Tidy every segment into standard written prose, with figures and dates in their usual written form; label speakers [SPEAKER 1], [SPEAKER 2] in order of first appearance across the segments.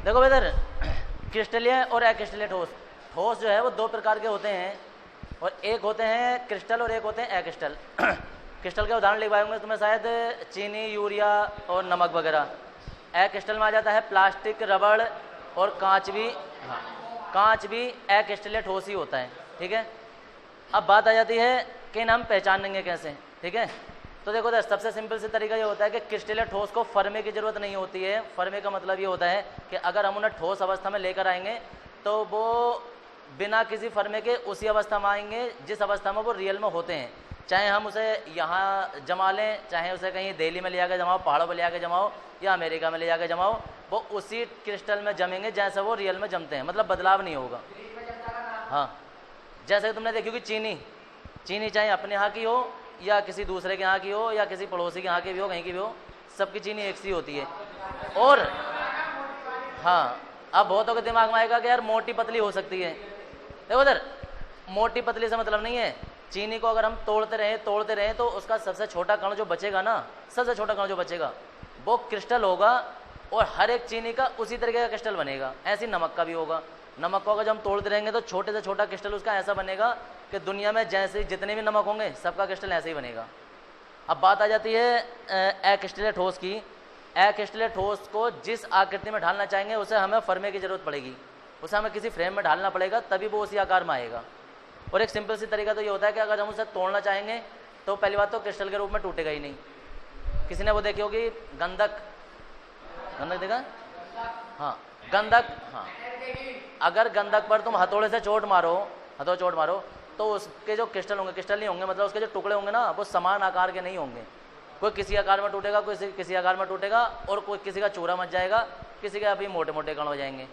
[SPEAKER 1] देखो बेहतर, क्रिस्टलीय और अक्रिस्टलीय ठोस। ठोस जो है वो दो प्रकार के होते हैं, और एक होते हैं क्रिस्टल और एक होते हैं अक्रिस्टल। क्रिस्टल के उदाहरण लिखवाए होंगे तुम्हें शायद, चीनी, यूरिया और नमक वगैरह। अक्रिस्टल में आ जाता है प्लास्टिक, रबड़ और कांच भी। हाँ, कांच भी अक्रिस्टलीय ठोस ही होता है। ठीक है, अब बात आ जाती है कि हम पहचानेंगे कैसे। ठीक है, तो देखो दोस्त, सबसे सिंपल से तरीका ये होता है कि क्रिस्टलीय ठोस को फरमे की ज़रूरत नहीं होती है। फरमे का मतलब ये होता है कि अगर हम उन्हें ठोस अवस्था में लेकर आएंगे तो वो बिना किसी फरमे के उसी अवस्था में आएंगे जिस अवस्था में वो रियल में होते हैं। चाहे हम उसे यहाँ जमा लें, चाहे उसे कहीं दिल्ली में ले जाकर जमाओ, पहाड़ों पर ले जाकर जमाओ, या अमेरिका में ले जाकर जमाओ, वो उसी क्रिस्टल में जमेंगे जैसे वो रियल में जमते हैं, मतलब बदलाव नहीं होगा। हाँ, जैसे तुमने देखी कि चीनी चाहे अपने यहाँ की हो या किसी दूसरे के यहाँ की हो या किसी पड़ोसी के यहाँ की भी हो, कहीं की भी हो, सबकी चीनी एक सी होती है। और हाँ, अब बहुतों के दिमाग में आएगा कि यार मोटी पतली हो सकती है। देखो उधर, मोटी पतली से मतलब नहीं है। चीनी को अगर हम तोड़ते रहें तो उसका सबसे छोटा कण जो बचेगा ना, सबसे छोटा कण जो बचेगा वो क्रिस्टल होगा, और हर एक चीनी का उसी तरीके का क्रिस्टल बनेगा। ऐसे नमक का भी होगा। नमक को अगर जब हम तोड़ते रहेंगे तो छोटे से छोटा क्रिस्टल उसका ऐसा बनेगा कि दुनिया में जैसे जितने भी नमक होंगे सबका क्रिस्टल ऐसे ही बनेगा। अब बात आ जाती है अक्रिस्टलीय ठोस की। अक्रिस्टलीय ठोस को जिस आकृति में ढालना चाहेंगे उसे हमें फरमे की जरूरत पड़ेगी, उसे हमें किसी फ्रेम में ढालना पड़ेगा, तभी वो उसी आकार में आएगा। और एक सिंपल सी तरीका तो ये होता है कि अगर हम उसे तोड़ना चाहेंगे तो पहली बात तो क्रिस्टल के रूप में टूटेगा ही नहीं। किसी ने वो देखी होगी गंधक देखा? हाँ, गंधक। हाँ, अगर गंधक पर तुम हथौड़े से चोट मारो तो उसके जो क्रिस्टल होंगे, क्रिस्टल नहीं होंगे, मतलब उसके जो टुकड़े होंगे ना, वो समान आकार के नहीं होंगे। कोई किसी आकार में टूटेगा, कोई किसी आकार में टूटेगा, और कोई किसी का चूरा मच जाएगा, किसी के अभी मोटे मोटे कण हो जाएंगे।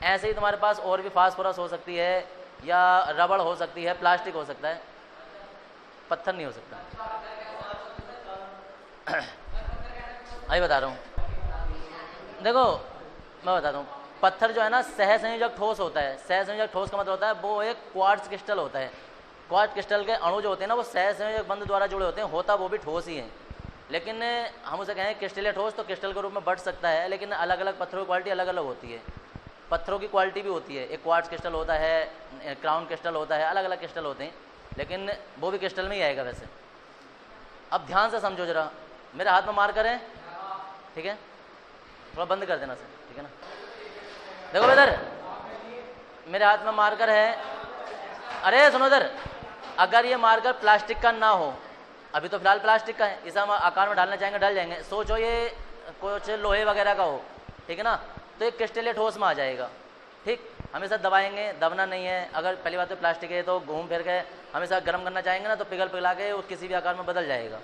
[SPEAKER 1] ऐसे ही तुम्हारे पास और भी फास्फोरस हो सकती है, या रबड़ हो सकती है, प्लास्टिक हो सकता है, पत्थर नहीं हो सकता। अभी बता रहा हूँ, देखो मैं बताता हूँ। पत्थर जो है ना, सहसंयोजक ठोस होता है। सहसंयोजक ठोस का मतलब होता है वो एक क्वार्ट्ज क्रिस्टल होता है। क्वार्ट्ज क्रिस्टल के अणु जो होते हैं ना, वो सहसंयोजक बंध द्वारा जुड़े होते हैं, होता वो भी ठोस ही है। लेकिन हम उसे कहें क्रिस्टलीय ठोस तो क्रिस्टल के रूप में बढ़ सकता है, लेकिन अलग अलग पत्थरों की क्वालिटी अलग अलग होती है। पत्थरों की क्वालिटी भी होती है, एक क्वार्ट्ज क्रिस्टल होता है, क्राउन क्रिस्टल होता है, अलग अलग क्रिस्टल होते हैं, लेकिन वो भी क्रिस्टल में ही आएगा वैसे। अब ध्यान से समझो जरा, मेरे हाथ में मार्कर है, ठीक है, थोड़ा बंद कर देना सर, ठीक है ना। देखो इधर, मेरे हाथ में मार्कर है। अरे सुनो इधर, अगर ये मार्कर प्लास्टिक का ना हो, अभी तो फिलहाल प्लास्टिक का है, इसे हम आकार में डालना चाहेंगे ढल जाएंगे। सोचो ये कुछ लोहे वगैरह का हो, ठीक है ना, तो एक क्रिस्टलीय ठोस में आ जाएगा। ठीक, हमेशा दबाएंगे, दबना नहीं है। अगर पहली बात तो प्लास्टिक है तो घूम फिर के हमेशा गर्म करना चाहेंगे ना, तो पिघला के वो किसी भी आकार में बदल जाएगा।